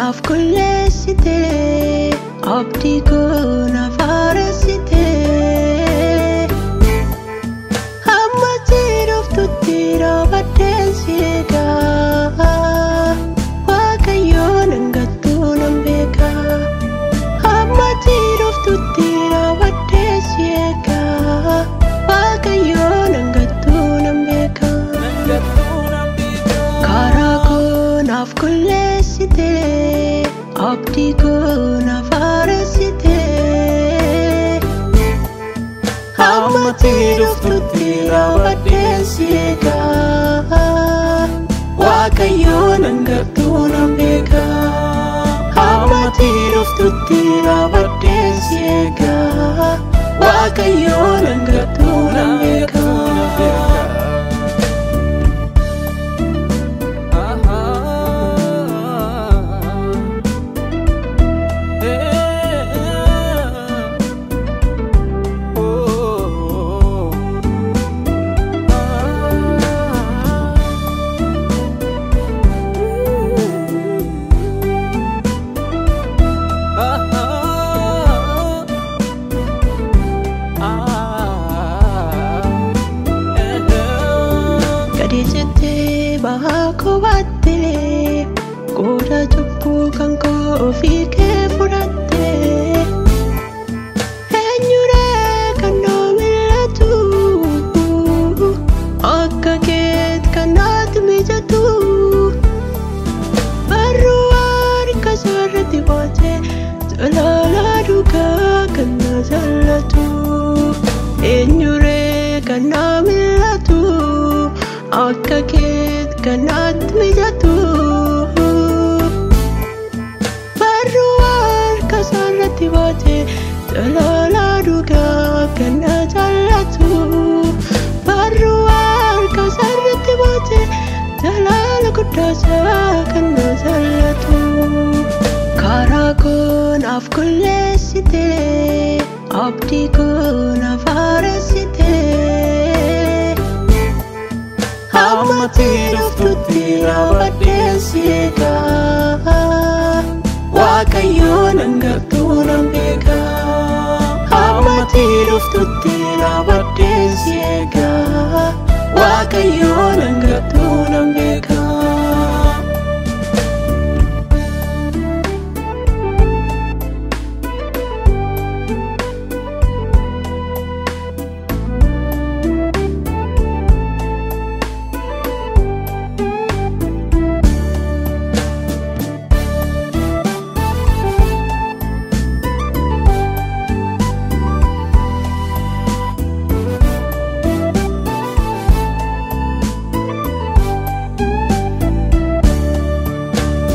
naaf kulleessitee abdii koo naaf haaresitee hamma dhuftutti raawwadheen si eegaa Waaqayyoon hangattuu nan beeka hamma dhuftutti raawwadheen si eegaa Waaqayyoon hangattuu nan beeka karaa koo naaf kulleessitee abdii koo naaf haaresitee hamma dhuftutti raawwadheen si eegaa Waaqayyoon hangattuu nan beeka hamma dhuftutti raawwadheen si eegaa Waaqayyoon hangattuu nan beeka Bahako batte koda chuppu kan ko ofike furatte enyure kanno milatu akka ket kanat mijatu barruar kasarati bote jalala duka kanna jallatu enyure kanna milatu akka ket kanat mijatu barruar kasarati bote jalala duka kanna jallatu barruar kasarati bote jalala kudasa kanna jallatu karaa koo naaf kulleessitee abdii koo naaf haaresitee hamma dhuftutti raawwadheen si eegaa Waaqayyoon hangattuu nan beeka hamma dhuftutti raawwadheen si eegaa Waaqayyoon hangattuu nan beeka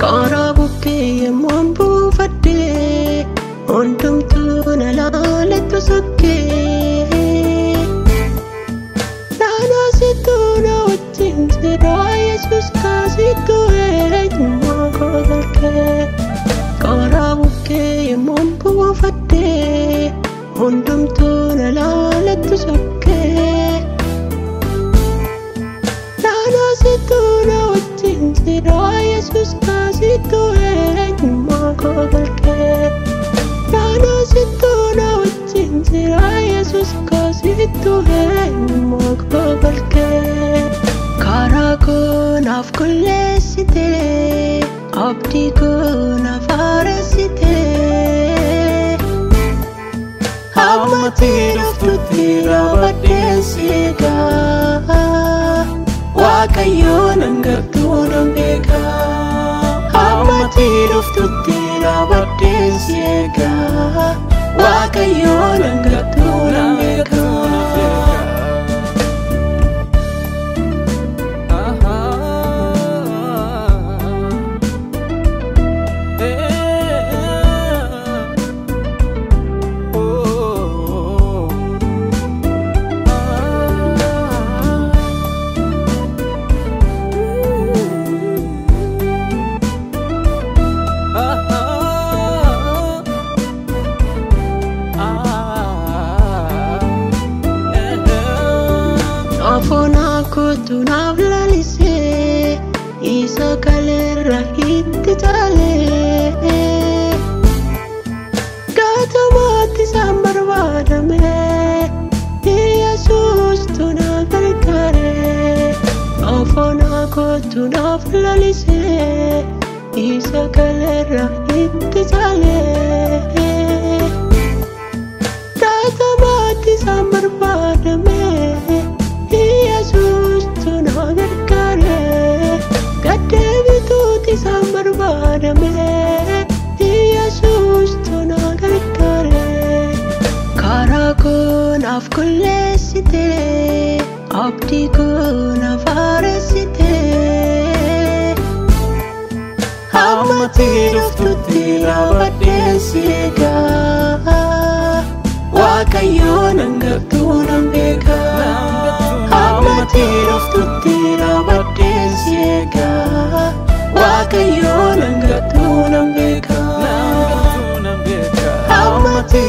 karaa bukkee yemmuun buufadhee hundumtuu na laalettu sokkee naannoo sittuu na wajjin jira Yesuus kaasittuu eenyummaa koo galchee karaa bukkee yemmuun buufadhee hundumtuu na laalettu sokkee naannoo sittuu na wajjin jira Yesuus kaasittuu eenyummaa koo galchee naannoo sittuu na wajjin jira Yesuus kaasittuu eenyummaa koo galchee karaa koo naaf kulleessitee abdii koo naaf haaresitee hamma dhuftutti raawwadheen si eegaa Waaqayyoon hangattuu nan beeka hamma dhuftutti raawwadheen si eegaa Waaqayyoon hangattuu nan beeka Afona kotu naaf lalisee isa kaleerra itti taalee barbaadame Yesuus tu na gargaare Ofoonaa kootu naaf lalisee Isa kaleerra itti caalee Taatamaatti isaan barbaadame Yesuus tu na gargaare Gaddeebituutti isaan barbaadame Yesuus tu na gargaare Karaa koo naaf qulleessite Abdii koo naaf haaressite Ammatti dhuftutti dhaabadheen si eegaa Waaqayyoon hangartuu nan beeka Ammatti dhuftutti dhaabadheen si eegaa Waaqayyoon hangartuu nan beeka Ammatti